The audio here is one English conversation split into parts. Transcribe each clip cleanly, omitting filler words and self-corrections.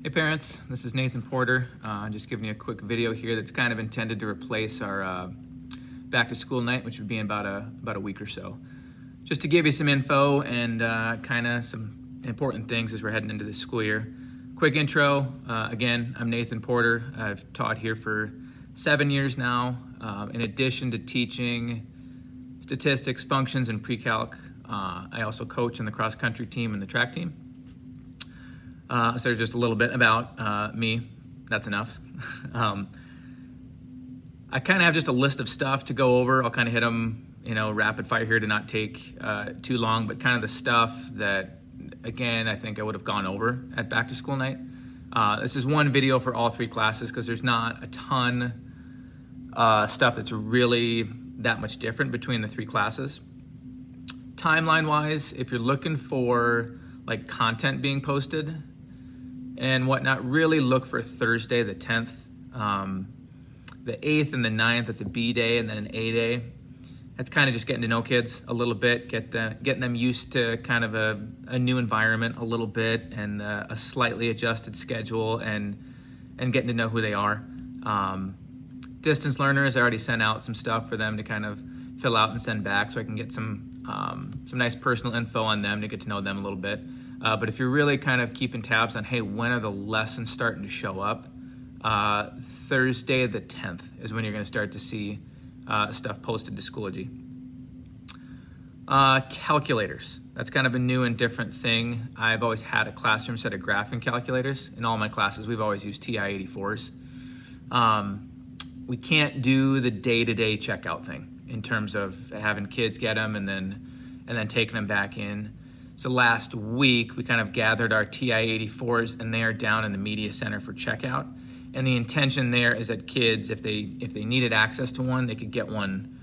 Hey parents, this is Nathan Porter. Just giving you a quick video here that's kind of intended to replace our back to school night, which would be in about a week or so. Just to give you some info and kind of some important things as we're heading into this school year. Quick intro, again, I'm Nathan Porter. I've taught here for 7 years now. In addition to teaching statistics, functions, and pre-calc, I also coach in the cross-country team and the track team. So there's just a little bit about me. That's enough. I kind of have just a list of stuff to go over. I'll kind of hit them, rapid fire here to not take too long, but kind of the stuff that, again, I think I would have gone over at back to school night. This is one video for all 3 classes because there's not a ton stuff that's really that much different between the 3 classes. Timeline wise, if you're looking for like content being posted and whatnot, really look for Thursday the 10th. The 8th and the 9th, that's a B day, and then an A day. That's kind of just getting to know kids a little bit, getting them used to kind of a new environment a little bit, and a slightly adjusted schedule, and getting to know who they are. Distance learners, I already sent out some stuff for them to kind of fill out and send back, so I can get some nice personal info on them to get to know them a little bit. But if you're really kind of keeping tabs on, hey, when are the lessons starting to show up? Thursday the 10th is when you're going to start to see stuff posted to Schoology. Calculators. That's kind of a new and different thing. I've always had a classroom set of graphing calculators. In all my classes, we've always used TI-84s. We can't do the day-to-day checkout thing in terms of having kids get them and then taking them back in. So last week, we kind of gathered our TI-84s, and they are down in the media center for checkout. And the intention there is that kids, if they needed access to one, they could get one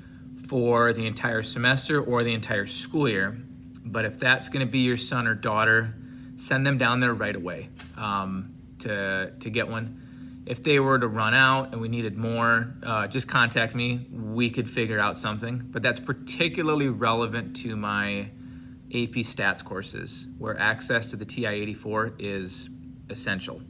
for the entire semester or the entire school year. But if that's going to be your son or daughter, send them down there right away to get one. If they were to run out and we needed more, just contact me. We could figure out something. But that's particularly relevant to my AP Stats courses, where access to the TI-84 is essential.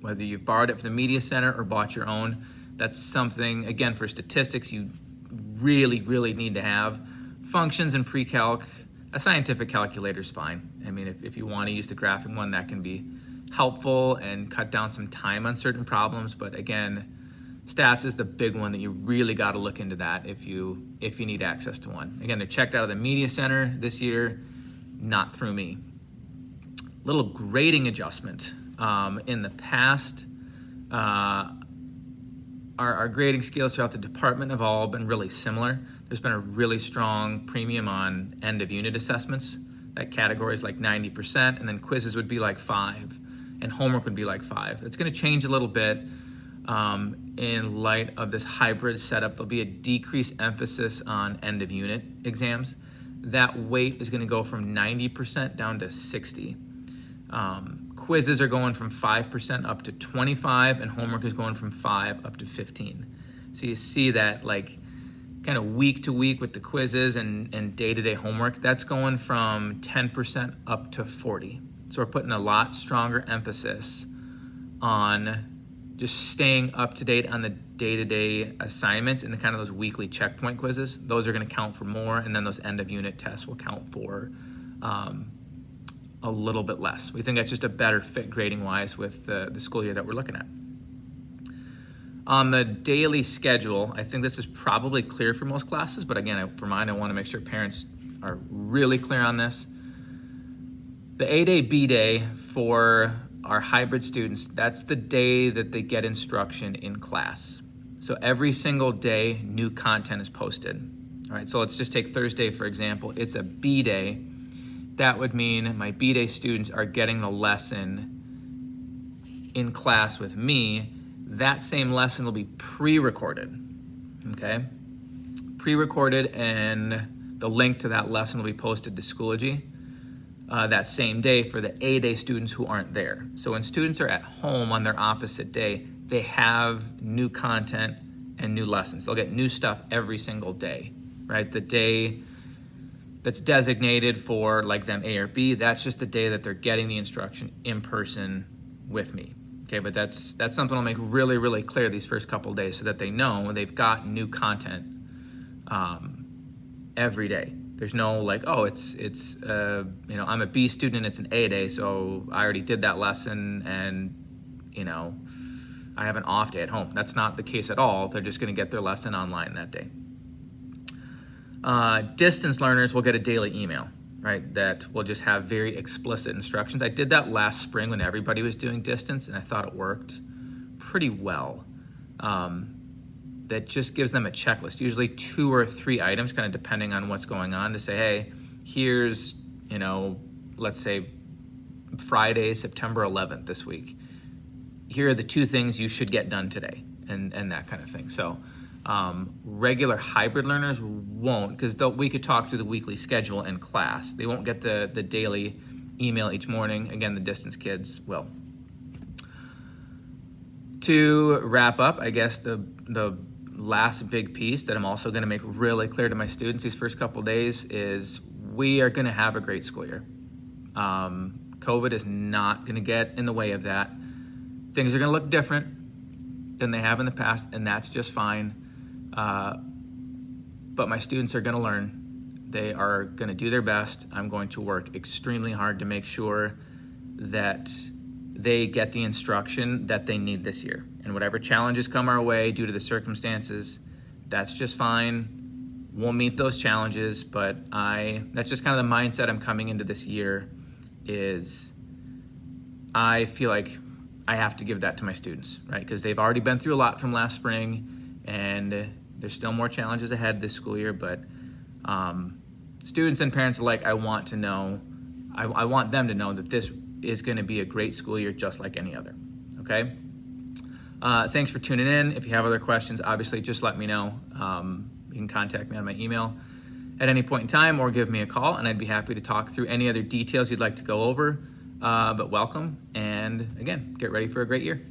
Whether you've borrowed it from the media center or bought your own, that's something, again, for statistics you really, really need to have. Functions and pre-calc, a scientific calculator is fine. I mean, if you want to use the graphic one, that can be helpful and cut down some time on certain problems. But again, stats is the big one that you really got to look into that if you need access to one. Again, they're checked out of the media center this year, not through me. Little grading adjustment. In the past, our grading scales throughout the department have all been really similar. There's been a really strong premium on end of unit assessments. That category is like 90%, and then quizzes would be like 5, and homework would be like 5. It's going to change a little bit. In light of this hybrid setup, there'll be a decreased emphasis on end of unit exams. That weight is going to go from 90% down to 60. Quizzes are going from 5% up to 25, and homework is going from 5 up to 15. So you see that like kind of week to week with the quizzes and day-to-day homework, that's going from 10% up to 40. So we're putting a lot stronger emphasis on just staying up to date on the day-to-day assignments and the kind of those weekly checkpoint quizzes. Those are going to count for more, and then those end of unit tests will count for a little bit less. We think that's just a better fit grading wise with the school year that we're looking at. On the daily schedule, I think this is probably clear for most classes, but again, for mine, I want to make sure parents are really clear on this. The A day, B day for our hybrid students, that's the day that they get instruction in class. So every single day, new content is posted. All right, so let's just take Thursday, for example. It's a B day. That would mean my B day students are getting the lesson in class with me. That same lesson will be pre-recorded, okay? Pre-recorded, and the link to that lesson will be posted to Schoology that same day for the A day students who aren't there. So when students are at home on their opposite day, they have new content and new lessons. They'll get new stuff every single day, right? The day that's designated for like them A or B. That's just the day that they're getting the instruction in person with me. Okay, but that's something I'll make really, really clear these first couple of days so that they know they've got new content every day. There's no like, oh, it's I'm a B student and it's an A day, so I already did that lesson and I have an off day at home. That's not the case at all. They're just going to get their lesson online that day. Distance learners will get a daily email, right? That will just have very explicit instructions. I did that last spring when everybody was doing distance, and I thought it worked pretty well. That just gives them a checklist, usually 2 or 3 items, kind of depending on what's going on, to say, hey, here's, let's say Friday, September 11th this week. Here are the 2 things you should get done today, and that kind of thing. So regular hybrid learners won't, because we could talk through the weekly schedule in class. They won't get the daily email each morning. Again, the distance kids will. To wrap up, I guess the last big piece that I'm also going to make really clear to my students these first couple of days is we are going to have a great school year. COVID is not going to get in the way of that. Things are going to look different than they have in the past, and that's just fine. But my students are going to learn. They are going to do their best. I'm going to work extremely hard to make sure that they get the instruction that they need this year. And whatever challenges come our way due to the circumstances, that's just fine. We'll meet those challenges, but that's just kind of the mindset I'm coming into this year is I feel like I have to give that to my students, right? Because they've already been through a lot from last spring, and there's still more challenges ahead this school year, but students and parents alike, I want to know, I want them to know that this is going to be a great school year just like any other, okay? Thanks for tuning in. If you have other questions, obviously just let me know. You can contact me on my email at any point in time or give me a call, and I'd be happy to talk through any other details you'd like to go over. But welcome, and again, get ready for a great year.